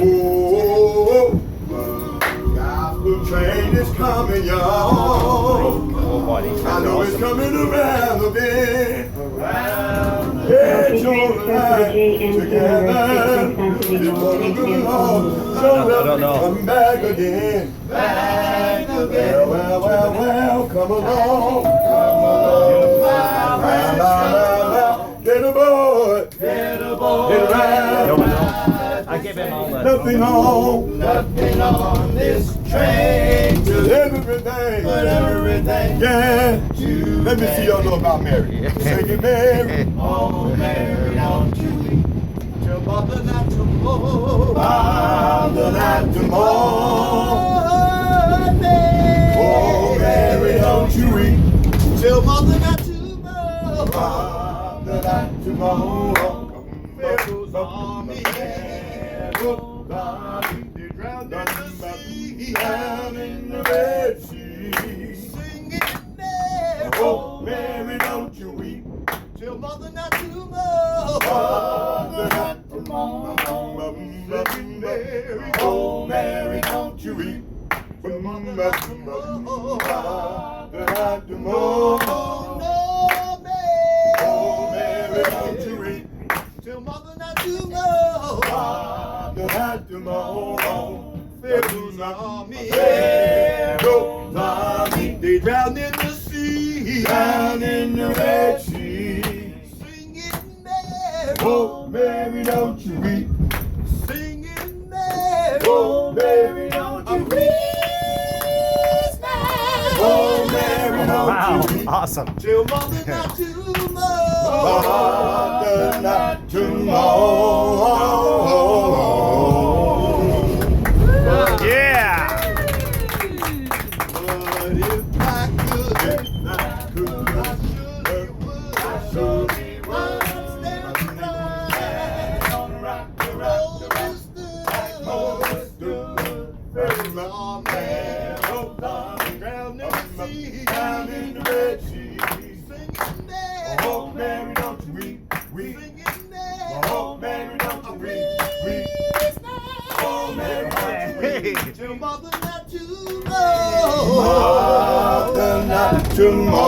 Oh, gospel train is coming, y'all. I know it's coming around the bend. Get your life together. It's gonna be long. So come back again. Well, come along. Get aboard. Get around. I give him all that. Nothing on this train. Everything. Yeah. Let me see y'all know about Mary. Sing it, Mary. Oh, Mary, don't you weep till mother not tomorrow. Mother not tomorrow. Oh, Mary, don't you weep till mother not tomorrow. Mother not tomorrow. Pharaoh's army, Pharaoh's army, they drowned in the sea, Down in the Red Sea. singing Mary. Oh, Mary, don't you weep Till mother not tomorrow. Mother not tomorrow. Singing Mary. Oh, Mary, don't you weep Mother not tomorrow. Mother not tomorrow. Oh, no, Mary. Oh, Mary, don't you weep Till mother not tomorrow. Mother not tomorrow. Pharaoh's army, Pharaoh's army, they drowned in the sea, down in the Red Sea. singing Mary. Oh, Mary, don't you weep. Singing Mary. Oh, Mary, don't you weep. Oh, Mary, don't Wow, you weep. awesome. Till mother not tomorrow. Mother not tomorrow. Yeah. But if I could, I surely would stand right on the rock, the Pharaoh's army, drowned in the sea, Down in the Red Sea. singing Mary. Oh, Mary, don't you weep, weep. Singing Mary. Oh, Mary, don't you weep, weep. Oh, Mary, don't you weep. Till mother not tomorrow. Mother not tomorrow.